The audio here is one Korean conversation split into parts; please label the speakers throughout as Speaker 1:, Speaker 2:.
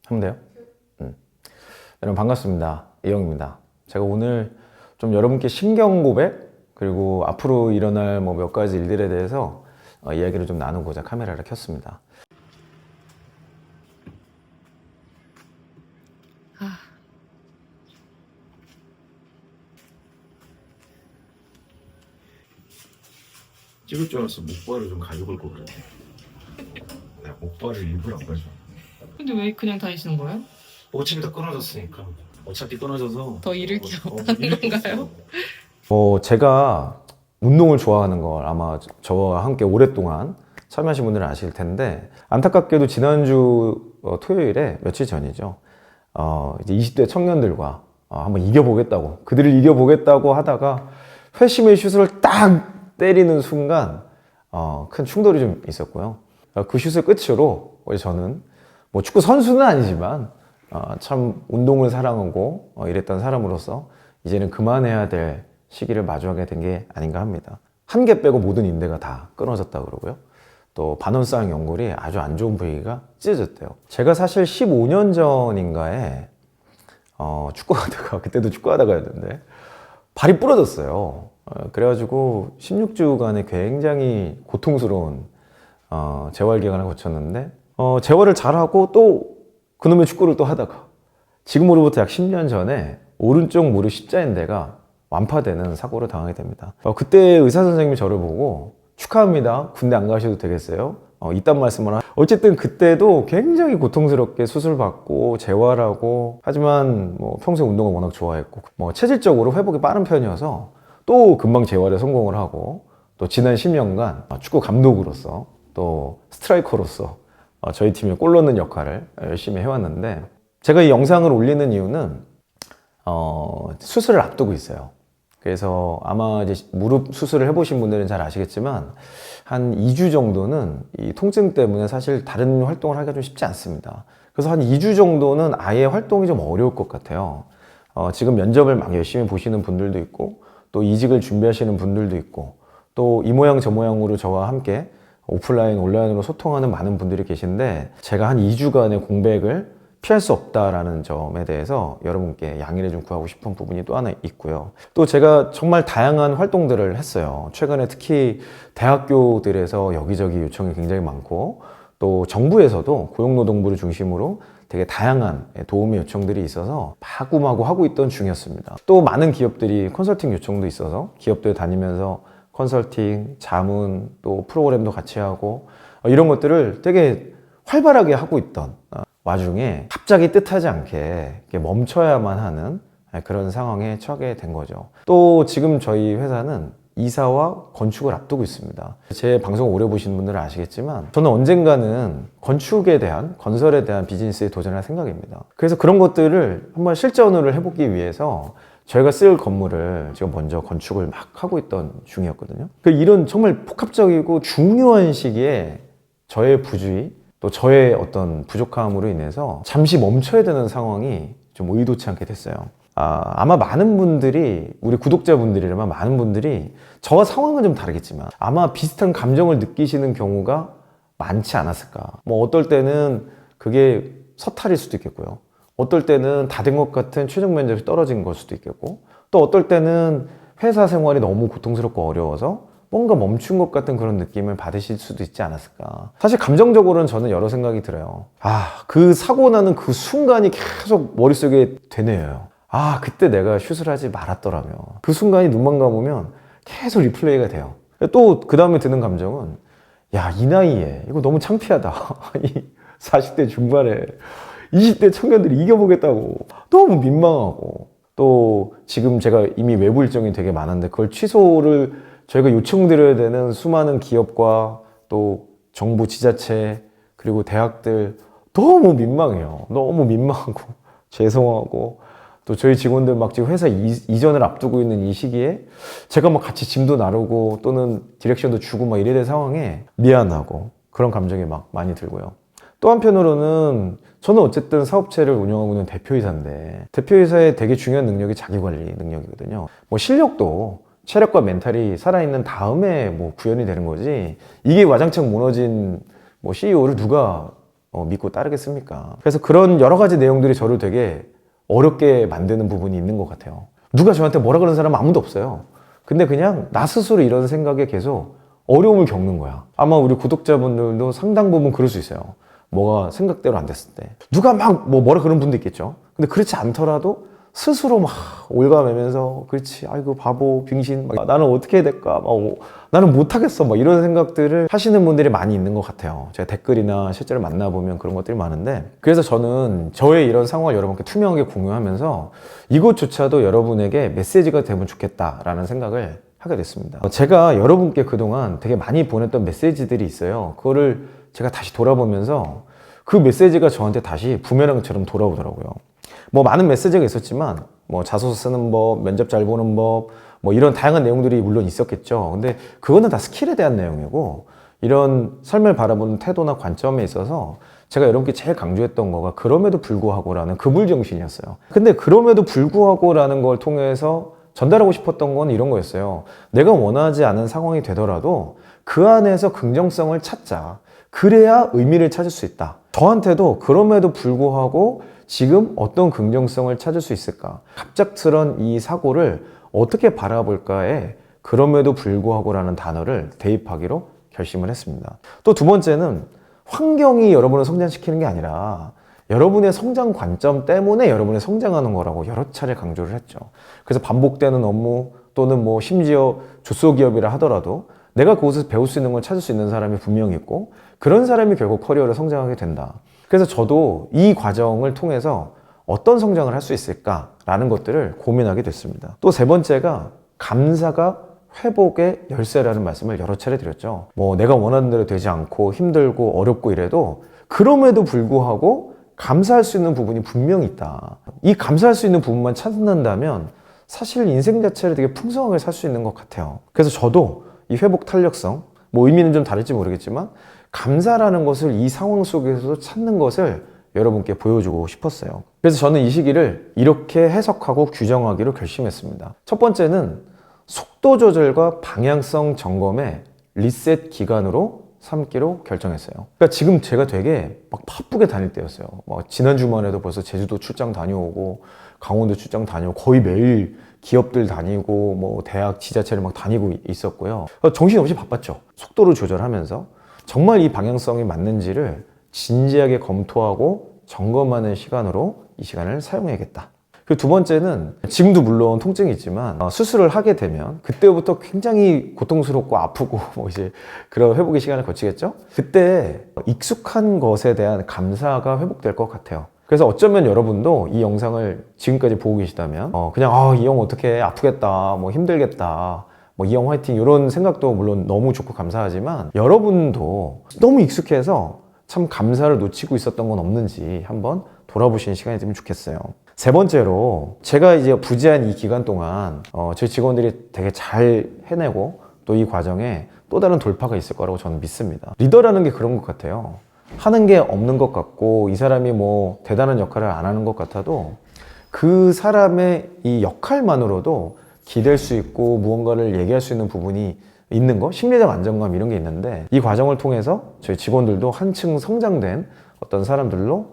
Speaker 1: 하면 돼요? 여러분 반갑습니다. 이영입니다. 제가 오늘 좀 여러분께 신경 고백 그리고 앞으로 일어날 뭐 몇 가지 일들에 대해서 이야기를 좀 나누고자 카메라를 켰습니다. 찍을 줄 알았어. 목발을 좀 가지고 올 걸 그랬네. 내가 목발을 일부러 안 가져.
Speaker 2: 근데 왜 그냥 다니시는 거예요?
Speaker 1: 어차피 다 끊어졌으니까. 어차피 끊어져서
Speaker 2: 더 일을 게 없다는 건가요?
Speaker 1: 제가 운동을 좋아하는 걸 아마 저와 함께 오랫동안 참여하신 분들은 아실 텐데, 안타깝게도 지난주 토요일에 며칠 전이죠. 이제 20대 청년들과 한번 이겨보겠다고, 그들을 이겨보겠다고 하다가 회심의 슛을 딱 때리는 순간 큰 충돌이 좀 있었고요. 그 슛을 끝으로 저는 뭐 축구 선수는 아니지만 참 운동을 사랑하고 이랬던 사람으로서 이제는 그만해야 될 시기를 마주하게 된 게 아닌가 합니다. 한 개 빼고 모든 인대가 다 끊어졌다 그러고요. 또 반원쌍 연골이 아주 안 좋은 부위가 찢어졌대요. 제가 사실 15년 전인가에 축구하다가, 그때도 축구하다가였는데 발이 부러졌어요. 그래가지고 16주간의 굉장히 고통스러운 재활 기간을 거쳤는데, 재활을 잘하고 또 그놈의 축구를 또 하다가 지금으로부터 약 10년 전에 오른쪽 무릎 십자인대가 완파되는 사고를 당하게 됩니다. 그때 의사 선생님이 저를 보고 축하합니다. 군대 안 가셔도 되겠어요? 이딴 말씀을 어쨌든 그때도 굉장히 고통스럽게 수술받고 재활하고, 하지만 뭐 평소에 운동을 워낙 좋아했고 뭐 체질적으로 회복이 빠른 편이어서 또 금방 재활에 성공을 하고, 또 지난 10년간 축구 감독으로서 또 스트라이커로서 저희 팀에 골 넣는 역할을 열심히 해왔는데, 제가 이 영상을 올리는 이유는 수술을 앞두고 있어요. 그래서 아마 이제 무릎 수술을 해보신 분들은 잘 아시겠지만 한 2주 정도는 이 통증 때문에 사실 다른 활동을 하기가 좀 쉽지 않습니다. 그래서 한 2주 정도는 아예 활동이 좀 어려울 것 같아요. 지금 면접을 막 열심히 보시는 분들도 있고, 또 이직을 준비하시는 분들도 있고, 또 이 모양 저 모양으로 저와 함께 오프라인, 온라인으로 소통하는 많은 분들이 계신데, 제가 한 2주간의 공백을 피할 수 없다라는 점에 대해서 여러분께 양해를 좀 구하고 싶은 부분이 또 하나 있고요. 또 제가 정말 다양한 활동들을 했어요. 최근에 특히 대학교들에서 여기저기 요청이 굉장히 많고, 또 정부에서도 고용노동부를 중심으로 되게 다양한 도움의 요청들이 있어서 마구마구 하고 있던 중이었습니다. 또 많은 기업들이 컨설팅 요청도 있어서 기업들 다니면서 컨설팅, 자문, 또 프로그램도 같이 하고 이런 것들을 되게 활발하게 하고 있던 와중에 갑자기 뜻하지 않게 멈춰야만 하는 그런 상황에 처하게 된 거죠. 또 지금 저희 회사는 이사와 건축을 앞두고 있습니다. 제 방송 오래 보시는 분들은 아시겠지만 저는 언젠가는 건축에 대한, 건설에 대한 비즈니스에 도전할 생각입니다. 그래서 그런 것들을 한번 실전으로 해보기 위해서 저희가 쓸 건물을 지금 먼저 건축을 막 하고 있던 중이었거든요. 이런 정말 폭합적이고 중요한 시기에 저의 부주의, 또 저의 어떤 부족함으로 인해서 잠시 멈춰야 되는 상황이 좀 의도치 않게 됐어요. 아마 많은 분들이, 우리 구독자분들이라면 많은 분들이 저와 상황은 좀 다르겠지만 아마 비슷한 감정을 느끼시는 경우가 많지 않았을까. 뭐 어떨 때는 그게 서탈일 수도 있겠고요. 어떨 때는 다 된 것 같은 최종 면접이 떨어진 걸 수도 있겠고, 또 어떨 때는 회사 생활이 너무 고통스럽고 어려워서 뭔가 멈춘 것 같은 그런 느낌을 받으실 수도 있지 않았을까. 사실 감정적으로는 저는 여러 생각이 들어요. 그 사고 나는 그 순간이 계속 머릿속에 되뇌어요. 그때 내가 슛을 하지 말았더라면. 그 순간이 눈만 감으면 계속 리플레이가 돼요. 또 그 다음에 드는 감정은, 야, 이 나이에 이거 너무 창피하다. 40대 중반에 20대 청년들이 이겨보겠다고 너무 민망하고, 또 지금 제가 이미 외부 일정이 되게 많은데 그걸 취소를 저희가 요청드려야 되는 수많은 기업과 또 정부 지자체 그리고 대학들 너무 민망해요. 너무 민망하고 죄송하고, 또 저희 직원들 막 지금 회사 이전을 앞두고 있는 이 시기에 제가 막 같이 짐도 나르고 또는 디렉션도 주고 막 이래야 될 상황에 미안하고 그런 감정이 막 많이 들고요. 또 한편으로는 저는 어쨌든 사업체를 운영하고 있는 대표이사인데, 대표이사의 되게 중요한 능력이 자기관리 능력이거든요. 뭐 실력도 체력과 멘탈이 살아있는 다음에 뭐 구현이 되는 거지, 이게 와장창 무너진 뭐 CEO를 누가 믿고 따르겠습니까? 그래서 그런 여러 가지 내용들이 저를 되게 어렵게 만드는 부분이 있는 것 같아요. 누가 저한테 뭐라 그러는 사람은 아무도 없어요. 근데 그냥 나 스스로 이런 생각에 계속 어려움을 겪는 거야. 아마 우리 구독자분들도 상당 부분 그럴 수 있어요. 뭐가 생각대로 안 됐을 때. 누가 막 뭐라 그런 분도 있겠죠. 근데 그렇지 않더라도 스스로 막 올가매면서 그렇지 아이고 바보 빙신 막, 나는 어떻게 해야 될까 나는 못하겠어 막 이런 생각들을 하시는 분들이 많이 있는 것 같아요. 제가 댓글이나 실제로 만나보면 그런 것들이 많은데, 그래서 저는 저의 이런 상황을 여러분께 투명하게 공유하면서 이것조차도 여러분에게 메시지가 되면 좋겠다라는 생각을 하게 됐습니다. 제가 여러분께 그동안 되게 많이 보냈던 메시지들이 있어요. 그거를 제가 다시 돌아보면서 그 메시지가 저한테 다시 부메랑처럼 돌아오더라고요. 뭐 많은 메시지가 있었지만 뭐 자소서 쓰는 법, 면접 잘 보는 법, 뭐 이런 다양한 내용들이 물론 있었겠죠. 근데 그거는 다 스킬에 대한 내용이고, 이런 삶을 바라보는 태도나 관점에 있어서 제가 여러분께 제일 강조했던 거가 그럼에도 불구하고라는 그물정신이었어요. 근데 그럼에도 불구하고라는 걸 통해서 전달하고 싶었던 건 이런 거였어요. 내가 원하지 않은 상황이 되더라도 그 안에서 긍정성을 찾자. 그래야 의미를 찾을 수 있다. 저한테도 그럼에도 불구하고 지금 어떤 긍정성을 찾을 수 있을까? 갑작스런 이 사고를 어떻게 바라볼까에 그럼에도 불구하고라는 단어를 대입하기로 결심을 했습니다. 또 두 번째는 환경이 여러분을 성장시키는 게 아니라 여러분의 성장 관점 때문에 여러분이 성장하는 거라고 여러 차례 강조를 했죠. 그래서 반복되는 업무 또는 뭐 심지어 조소기업이라 하더라도 내가 그곳에서 배울 수 있는 걸 찾을 수 있는 사람이 분명히 있고, 그런 사람이 결국 커리어를 성장하게 된다. 그래서 저도 이 과정을 통해서 어떤 성장을 할 수 있을까라는 것들을 고민하게 됐습니다. 또 세 번째가 감사가 회복의 열쇠라는 말씀을 여러 차례 드렸죠. 뭐 내가 원하는 대로 되지 않고 힘들고 어렵고 이래도 그럼에도 불구하고 감사할 수 있는 부분이 분명히 있다. 이 감사할 수 있는 부분만 찾는다면 사실 인생 자체를 되게 풍성하게 살 수 있는 것 같아요. 그래서 저도 이 회복 탄력성, 뭐 의미는 좀 다를지 모르겠지만 감사라는 것을 이 상황 속에서도 찾는 것을 여러분께 보여주고 싶었어요. 그래서 저는 이 시기를 이렇게 해석하고 규정하기로 결심했습니다. 첫 번째는 속도 조절과 방향성 점검의 리셋 기간으로 삼기로 결정했어요. 그러니까 지금 제가 되게 막 바쁘게 다닐 때였어요. 막 지난 주만 해도 벌써 제주도 출장 다녀오고 강원도 출장 다녀오고 거의 매일 기업들 다니고 뭐 대학 지자체를 막 다니고 있었고요. 정신없이 바빴죠. 속도를 조절하면서 정말 이 방향성이 맞는지를 진지하게 검토하고 점검하는 시간으로 이 시간을 사용해야겠다. 그리고 두 번째는 지금도 물론 통증이 있지만 수술을 하게 되면 그때부터 굉장히 고통스럽고 아프고 뭐 이제 그런 회복의 시간을 거치겠죠. 그때 익숙한 것에 대한 감사가 회복될 것 같아요. 그래서 어쩌면 여러분도 이 영상을 지금까지 보고 계시다면 그냥 이 형 어떻게 아프겠다, 뭐 힘들겠다, 뭐 이 형 화이팅 이런 생각도 물론 너무 좋고 감사하지만 여러분도 너무 익숙해서 참 감사를 놓치고 있었던 건 없는지 한번 돌아보시는 시간이 되면 좋겠어요. 세 번째로 제가 이제 부재한 이 기간 동안 저희 직원들이 되게 잘 해내고 또 이 과정에 또 다른 돌파가 있을 거라고 저는 믿습니다. 리더라는 게 그런 것 같아요. 하는 게 없는 것 같고 이 사람이 뭐 대단한 역할을 안 하는 것 같아도 그 사람의 이 역할만으로도 기댈 수 있고 무언가를 얘기할 수 있는 부분이 있는 거, 심리적 안정감 이런 게 있는데 이 과정을 통해서 저희 직원들도 한층 성장된 어떤 사람들로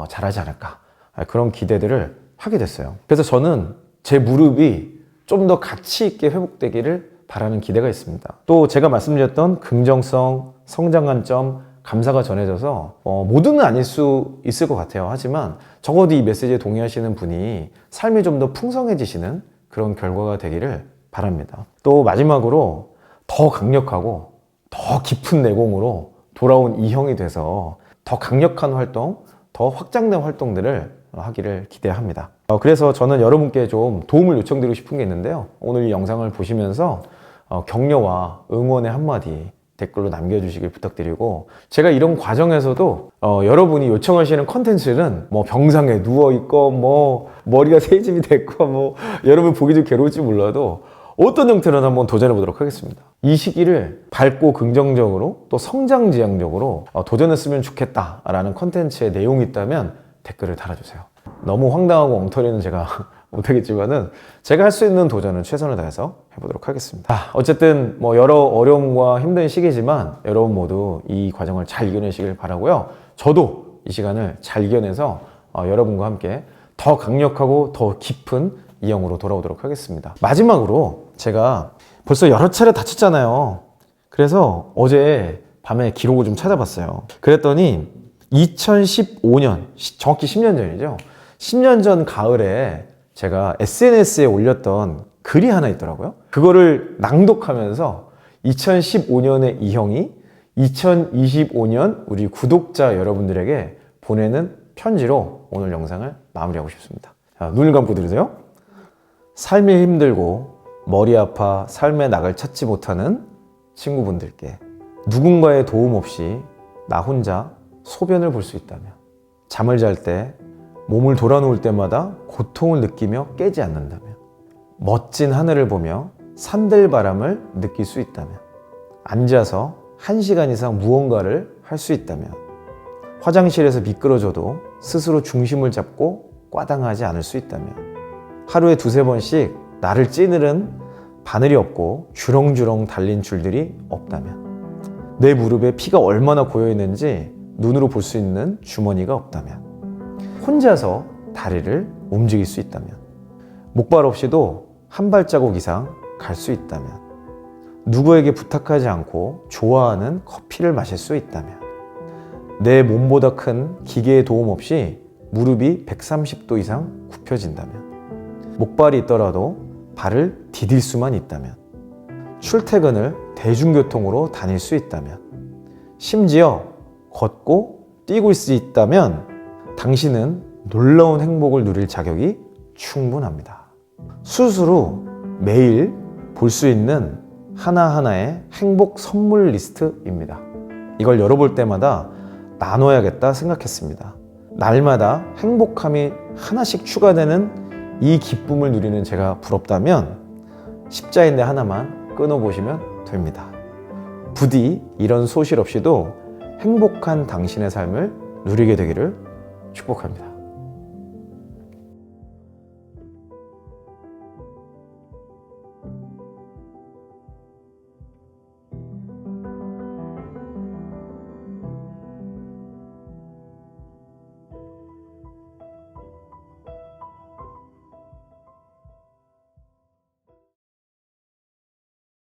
Speaker 1: 잘하지 않을까, 그런 기대들을 하게 됐어요. 그래서 저는 제 무릎이 좀 더 가치 있게 회복되기를 바라는 기대가 있습니다. 또 제가 말씀드렸던 긍정성, 성장 관점, 감사가 전해져서 모두는 아닐 수 있을 것 같아요. 하지만 적어도 이 메시지에 동의하시는 분이 삶이 좀 더 풍성해지시는 그런 결과가 되기를 바랍니다. 또 마지막으로 더 강력하고 더 깊은 내공으로 돌아온 이 형이 돼서 더 강력한 활동, 더 확장된 활동들을 하기를 기대합니다. 그래서 저는 여러분께 좀 도움을 요청드리고 싶은 게 있는데요. 오늘 이 영상을 보시면서 격려와 응원의 한마디 댓글로 남겨주시길 부탁드리고, 제가 이런 과정에서도 여러분이 요청하시는 컨텐츠는 뭐 병상에 누워있고 뭐 머리가 세집이 됐고 뭐 여러분 보기 좀 괴로울지 몰라도 어떤 형태로는 한번 도전해 보도록 하겠습니다. 이 시기를 밝고 긍정적으로 또 성장지향적으로 도전했으면 좋겠다라는 컨텐츠의 내용이 있다면 댓글을 달아주세요. 너무 황당하고 엉터리는 제가 못하겠지만은 제가 할 수 있는 도전은 최선을 다해서 해보도록 하겠습니다. 어쨌든 뭐 여러 어려움과 힘든 시기지만 여러분 모두 이 과정을 잘 이겨내시길 바라고요. 저도 이 시간을 잘 이겨내서 여러분과 함께 더 강력하고 더 깊은 이영으로 돌아오도록 하겠습니다. 마지막으로 제가 벌써 여러 차례 다쳤잖아요. 그래서 어제 밤에 기록을 좀 찾아봤어요. 그랬더니 2015년, 정확히 10년 전이죠. 10년 전 가을에 제가 SNS에 올렸던 글이 하나 있더라고요. 그거를 낭독하면서 2015년의 이 형이 2025년 우리 구독자 여러분들에게 보내는 편지로 오늘 영상을 마무리하고 싶습니다. 자, 눈을 감고 들으세요. 삶이 힘들고 머리 아파 삶의 낙을 찾지 못하는 친구분들께 누군가의 도움 없이 나 혼자 소변을 볼 수 있다면, 잠을 잘 때 몸을 돌아누울 때마다 고통을 느끼며 깨지 않는다면, 멋진 하늘을 보며 산들바람을 느낄 수 있다면, 앉아서 1시간 이상 무언가를 할 수 있다면, 화장실에서 미끄러져도 스스로 중심을 잡고 꽈당하지 않을 수 있다면, 하루에 2-3번씩 나를 찌르는 바늘이 없고 주렁주렁 달린 줄들이 없다면, 내 무릎에 피가 얼마나 고여 있는지 눈으로 볼 수 있는 주머니가 없다면, 혼자서 다리를 움직일 수 있다면, 목발 없이도 한 발자국 이상 갈 수 있다면, 누구에게 부탁하지 않고 좋아하는 커피를 마실 수 있다면, 내 몸보다 큰 기계의 도움 없이 무릎이 130도 이상 굽혀진다면, 목발이 있더라도 발을 디딜 수만 있다면, 출퇴근을 대중교통으로 다닐 수 있다면, 심지어 걷고 뛰고 수 있다면 당신은 놀라운 행복을 누릴 자격이 충분합니다. 스스로 매일 볼 수 있는 하나하나의 행복 선물 리스트입니다. 이걸 열어볼 때마다 나눠야겠다 생각했습니다. 날마다 행복함이 하나씩 추가되는 이 기쁨을 누리는 제가 부럽다면 십자인대 하나만 끊어보시면 됩니다. 부디 이런 소실 없이도 행복한 당신의 삶을 누리게 되기를 축복합니다.